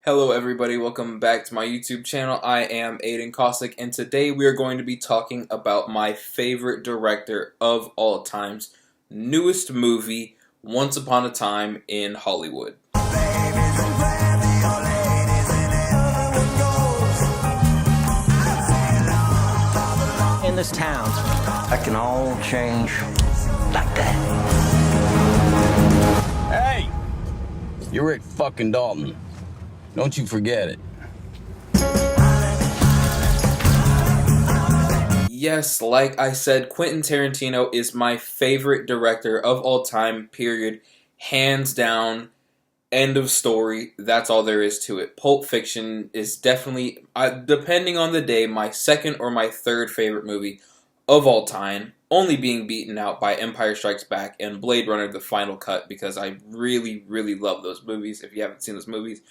Hello everybody, welcome back to my YouTube channel. I am Aiden Cossack, and today we are going to be talking about my favorite director of all time's newest movie, Once Upon a Time in Hollywood. In this town, that can all change like that. Hey! You're Rick fucking Dalton. Don't you forget it. Yes, like I said, Quentin Tarantino is my favorite director of all time, period. Hands down, end of story. That's all there is to it. Pulp Fiction is definitely, depending on the day, my second or my third favorite movie of all time. Only being beaten out by Empire Strikes Back and Blade Runner: The Final Cut, because I really, really love those movies. If you haven't seen those movies,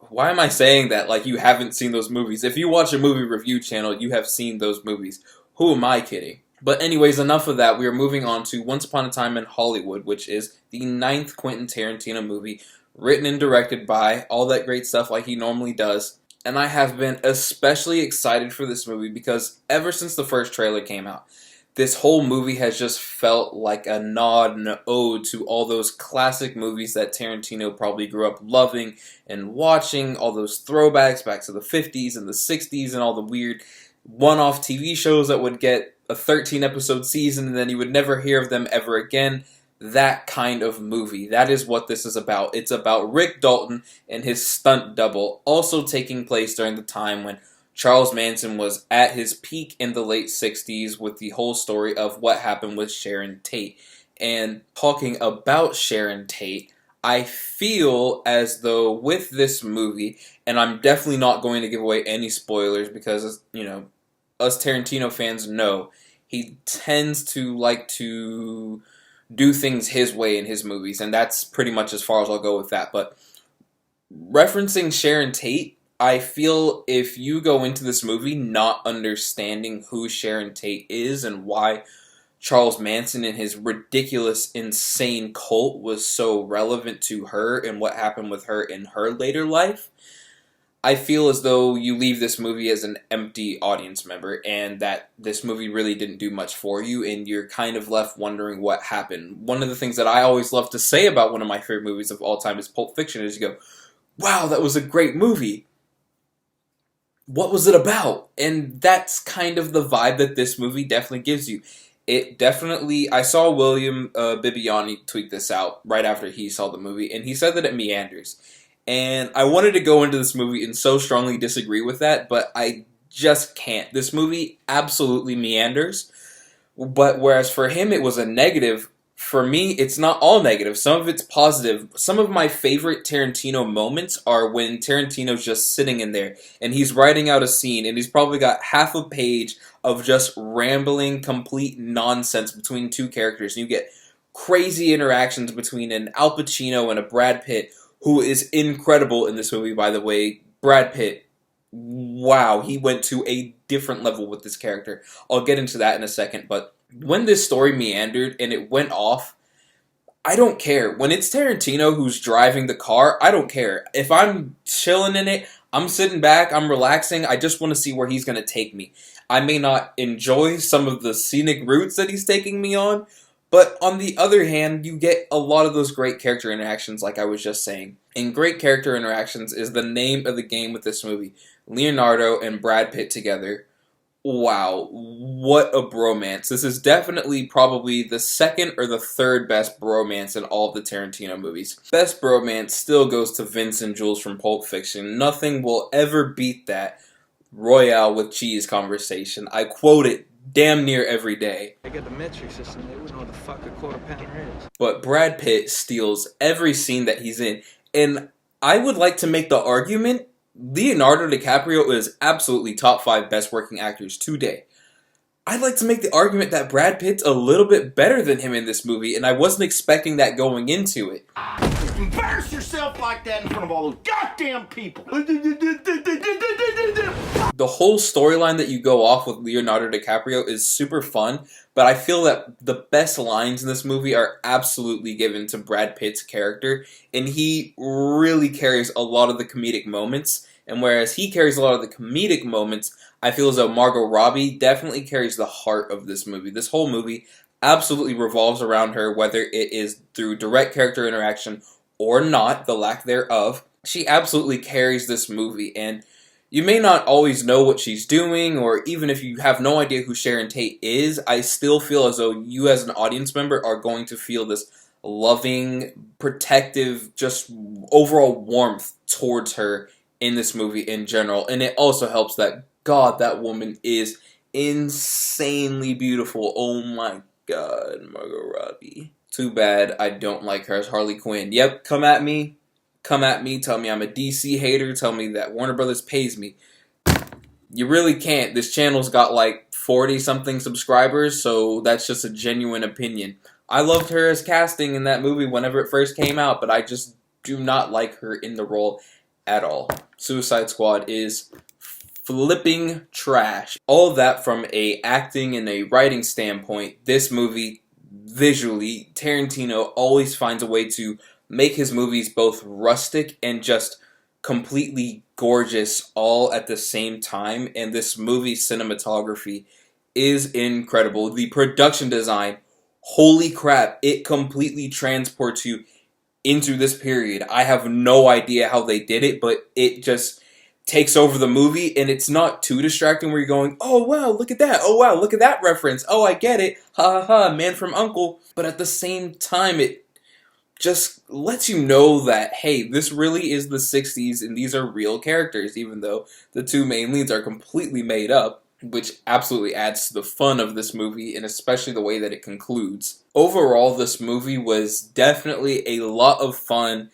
why am I saying that like you haven't seen those movies? If you watch a movie review channel, you have seen those movies. Who am I kidding? But anyways, enough of that. We are moving on to Once Upon a Time in Hollywood, which is the 9th Quentin Tarantino movie, written and directed by, all that great stuff like he normally does. And I have been especially excited for this movie because ever since the first trailer came out, this whole movie has just felt like a nod and an ode to all those classic movies that Tarantino probably grew up loving and watching, all those throwbacks back to the 50s and the 60s and all the weird one-off TV shows that would get a 13-episode season and then you would never hear of them ever again. That kind of movie. That is what this is about. It's about Rick Dalton and his stunt double, also taking place during the time when Charles Manson was at his peak in the late 60s with the whole story of what happened with Sharon Tate. And talking about Sharon Tate, I feel as though with this movie, and I'm definitely not going to give away any spoilers because, you know, us Tarantino fans know he tends to like to do things his way in his movies, and that's pretty much as far as I'll go with that. But referencing Sharon Tate, I feel if you go into this movie not understanding who Sharon Tate is and why Charles Manson and his ridiculous, insane cult was so relevant to her and what happened with her in her later life, I feel as though you leave this movie as an empty audience member and that this movie really didn't do much for you and you're kind of left wondering what happened. One of the things that I always love to say about one of my favorite movies of all time is Pulp Fiction is you go, wow, that was a great movie. What was it about? And that's kind of the vibe that this movie definitely gives you. It definitely, I saw William Bibbiani tweet this out right after he saw the movie, and he said that it meanders. And I wanted to go into this movie and so strongly disagree with that, but I just can't. This movie absolutely meanders, but whereas for him it was a negative, for me, it's not all negative. Some of it's positive. Some of my favorite Tarantino moments are when Tarantino's just sitting in there and he's writing out a scene and he's probably got half a page of just rambling, complete nonsense between two characters. And you get crazy interactions between an Al Pacino and a Brad Pitt, who is incredible in this movie, by the way. Brad Pitt, wow, he went to a different level with this character. I'll get into that in a second, but when this story meandered and it went off, I don't care. When it's Tarantino who's driving the car, I don't care. If I'm chilling in it, I'm sitting back, I'm relaxing, I just want to see where he's going to take me. I may not enjoy some of the scenic routes that he's taking me on, but on the other hand, you get a lot of those great character interactions like I was just saying. And great character interactions is the name of the game with this movie. Leonardo and Brad Pitt together. Wow, what a bromance. This is definitely probably the second or the third best bromance in all of the Tarantino movies. Best bromance still goes to Vince and Jules from Pulp Fiction. Nothing will ever beat that Royale with cheese conversation. I quote it damn near every day. They got the metric system, they wouldn't know what the fuck a quarter pounder is. But Brad Pitt steals every scene that he's in. And I would like to make the argument Leonardo DiCaprio is absolutely top 5 best working actors today. I'd like to make the argument that Brad Pitt's a little bit better than him in this movie, and I wasn't expecting that going into it. Embarrass yourself like that in front of all those goddamn people! The whole storyline that you go off with Leonardo DiCaprio is super fun, but I feel that the best lines in this movie are absolutely given to Brad Pitt's character, and he really carries a lot of the comedic moments. And whereas he carries a lot of the comedic moments, I feel as though Margot Robbie definitely carries the heart of this movie. This whole movie absolutely revolves around her, whether it is through direct character interaction or not, the lack thereof. She absolutely carries this movie, and you may not always know what she's doing, or even if you have no idea who Sharon Tate is, I still feel as though you as an audience member are going to feel this loving, protective, just overall warmth towards her in this movie in general. And it also helps that, God, that woman is insanely beautiful. Oh my God, Margot Robbie. Too bad I don't like her as Harley Quinn. Yep, come at me, tell me I'm a DC hater, tell me that Warner Brothers pays me. You really can't. This channel's got like 40-something subscribers, so that's just a genuine opinion. I loved her as casting in that movie whenever it first came out, but I just do not like her in the role at all. Suicide Squad is flipping trash. All of that from a acting and a writing standpoint. This movie, visually, Tarantino always finds a way to make his movies both rustic and just completely gorgeous all at the same time, and this movie's cinematography is incredible. The production design, holy crap, it completely transports you into this period. I have no idea how they did it, but it just takes over the movie, and it's not too distracting where you're going, oh wow, look at that, oh wow, look at that reference, oh I get it, ha ha ha, Man from U.N.C.L.E. But at the same time, it just lets you know that, hey, this really is the 60s, and these are real characters, even though the two main leads are completely made up, which absolutely adds to the fun of this movie, and especially the way that it concludes. Overall, this movie was definitely a lot of fun,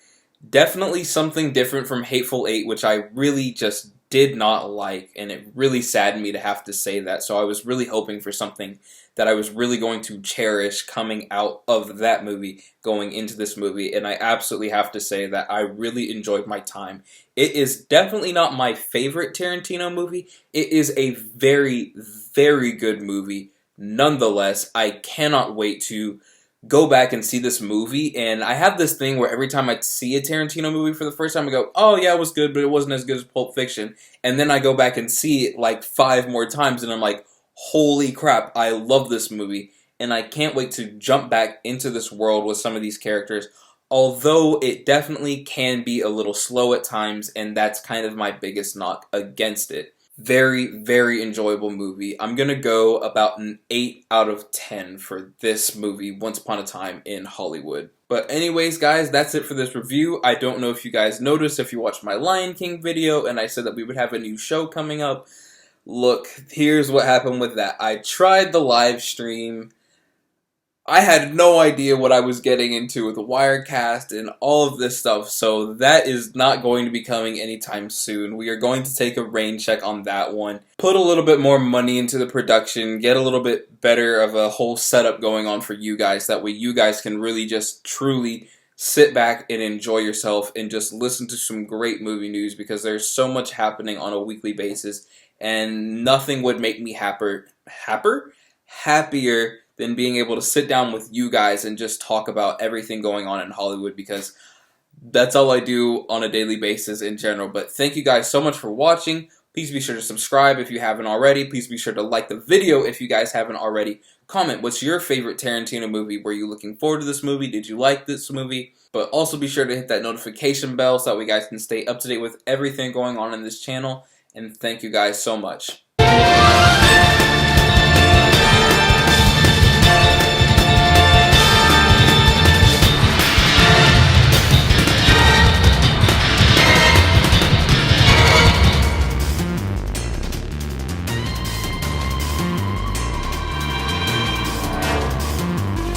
definitely something different from Hateful Eight, which I really just did not like, and it really saddened me to have to say that, so I was really hoping for something that I was really going to cherish coming out of that movie, going into this movie, and I absolutely have to say that I really enjoyed my time. It is definitely not my favorite Tarantino movie. It is a very, very good movie. Nonetheless, I cannot wait to go back and see this movie, and I have this thing where every time I see a Tarantino movie for the first time, I go, oh yeah, it was good, but it wasn't as good as Pulp Fiction, and then I go back and see it like 5 more times, and I'm like, holy crap, I love this movie, and I can't wait to jump back into this world with some of these characters, although it definitely can be a little slow at times, and that's kind of my biggest knock against it. Very, very enjoyable movie. I'm gonna go about an 8 out of 10 for this movie, Once Upon a Time in Hollywood. But anyways, guys, that's it for this review. I don't know if you guys noticed if you watched my Lion King video, and I said that we would have a new show coming up. Look, here's what happened with that. I tried the live stream. I had no idea what I was getting into with the Wirecast and all of this stuff, so that is not going to be coming anytime soon. We are going to take a rain check on that one, put a little bit more money into the production, get a little bit better of a whole setup going on for you guys. That way you guys can really just truly sit back and enjoy yourself and just listen to some great movie news, because there's so much happening on a weekly basis, and nothing would make me happier than being able to sit down with you guys and just talk about everything going on in Hollywood, because that's all I do on a daily basis in general. But thank you guys so much for watching. Please be sure to subscribe if you haven't already. Please be sure to like the video if you guys haven't already. Comment, what's your favorite Tarantino movie? Were you looking forward to this movie? Did you like this movie? But also be sure to hit that notification bell so that we guys can stay up to date with everything going on in this channel. And thank you guys so much.